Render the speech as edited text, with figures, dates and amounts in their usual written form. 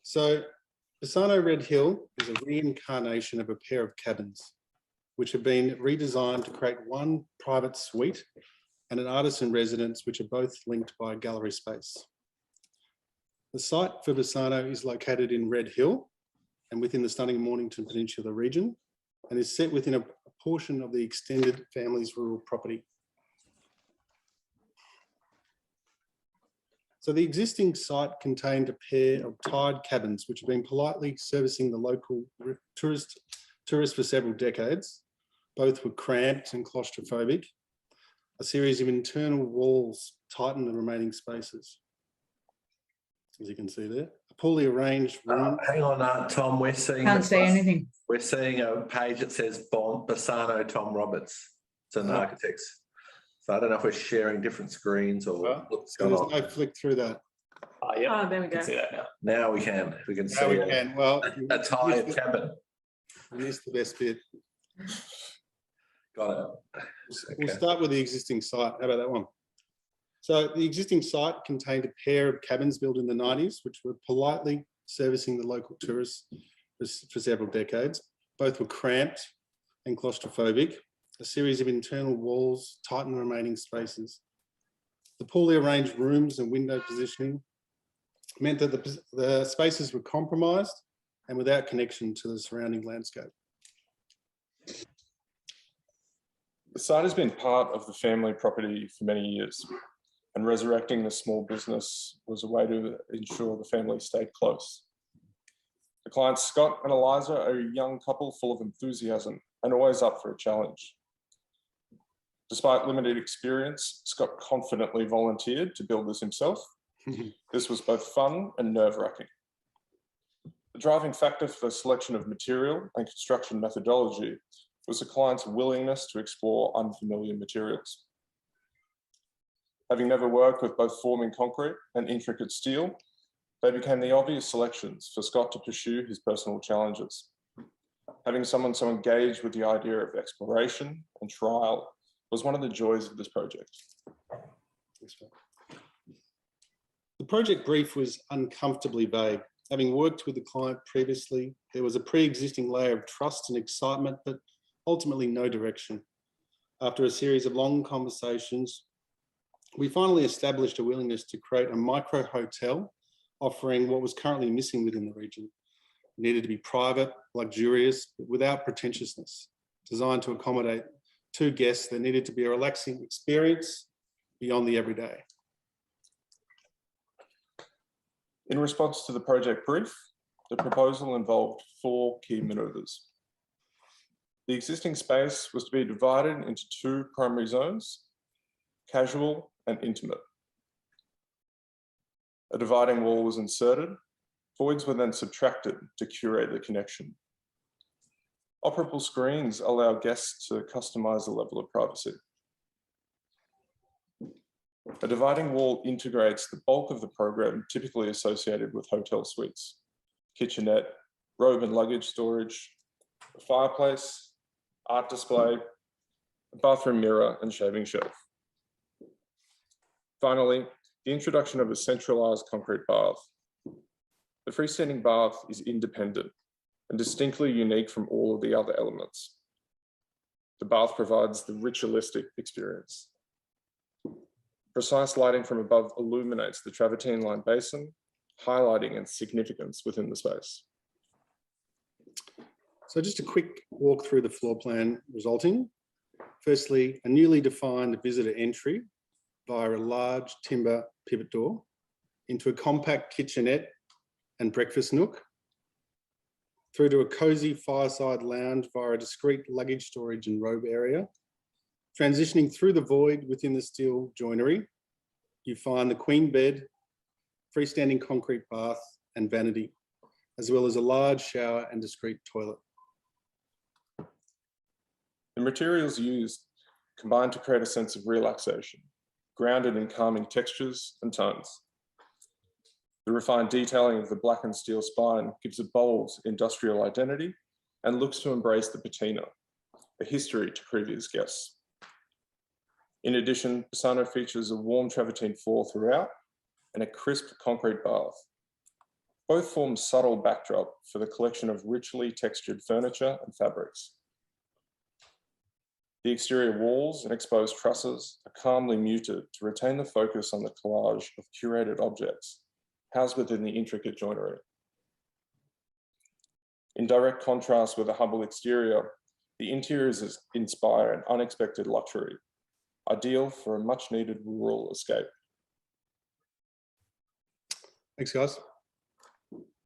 So Bassano Red Hill is a reincarnation of a pair of cabins, which have been redesigned to create one private suite and an artisan residence, which are both linked by a gallery space. The site for Bassano is located in Red Hill and within the stunning Mornington Peninsula region, and is set within a portion of the extended family's rural property. So the existing site contained a pair of tied cabins, which have been politely servicing the local tourists for several decades. Both were cramped and claustrophobic. A series of internal walls tighten the remaining spaces, as you can see there. A poorly arranged room. Hang on, Tom, we're seeing... Can't see anything. We're seeing a page that says Bassano Tom Roberts. It's an architect's. So I don't know if we're sharing different screens or what's going on. There's no flick through that. Yeah. Oh, there we go. See that now. Now we can. We can see Well, a tied cabin. You missed the best bit. Got it. Okay. We'll start with the existing site. How about that one? So the existing site contained a pair of cabins built in the 90s, which were politely servicing the local tourists for several decades. Both were cramped and claustrophobic. A series of internal walls tighten the remaining spaces. The poorly arranged rooms and window positioning meant that the spaces were compromised and without connection to the surrounding landscape. The site has been part of the family property for many years, and resurrecting the small business was a way to ensure the family stayed close. The clients, Scott and Eliza, are a young couple full of enthusiasm and always up for a challenge. Despite limited experience, Scott confidently volunteered to build this himself. This was both fun and nerve-wracking. The driving factor for the selection of material and construction methodology was the client's willingness to explore unfamiliar materials. Having never worked with both forming concrete and intricate steel, they became the obvious selections for Scott to pursue his personal challenges. Having someone so engaged with the idea of exploration and trial was one of the joys of this project. The project brief was uncomfortably vague. Having worked with the client previously, there was a pre-existing layer of trust and excitement, but ultimately no direction. After a series of long conversations, we finally established a willingness to create a micro hotel offering what was currently missing within the region. It needed to be private, luxurious, but without pretentiousness. Designed to accommodate 2 guests, there needed to be a relaxing experience beyond the everyday. In response to the project brief, the proposal involved 4 key manoeuvres. The existing space was to be divided into 2 primary zones, casual and intimate. A dividing wall was inserted. Voids were then subtracted to curate the connection. Operable screens allow guests to customize the level of privacy. A dividing wall integrates the bulk of the program typically associated with hotel suites: kitchenette, robe and luggage storage, a fireplace, art display, a bathroom mirror and shaving shelf. Finally, the introduction of a centralized concrete bath. The freestanding bath is independent and distinctly unique from all of the other elements. The bath provides the ritualistic experience. Precise lighting from above illuminates the travertine line basin, highlighting its significance within the space. So just a quick walk through the floor plan resulting. Firstly, a newly defined visitor entry via a large timber pivot door into a compact kitchenette and breakfast nook, through to a cosy fireside lounge via a discreet luggage storage and robe area. Transitioning through the void within the steel joinery, you find the queen bed, freestanding concrete bath and vanity, as well as a large shower and discreet toilet. The materials used combine to create a sense of relaxation, grounded in calming textures and tones. The refined detailing of the blackened steel spine gives a bold industrial identity and looks to embrace the patina, a history to previous guests. In addition, Bassano features a warm travertine floor throughout and a crisp concrete bath. Both form subtle backdrop for the collection of richly textured furniture and fabrics. The exterior walls and exposed trusses are calmly muted to retain the focus on the collage of curated objects housed within the intricate joinery. In direct contrast with the humble exterior, the interiors inspire an unexpected luxury, ideal for a much needed rural escape. Thanks, guys.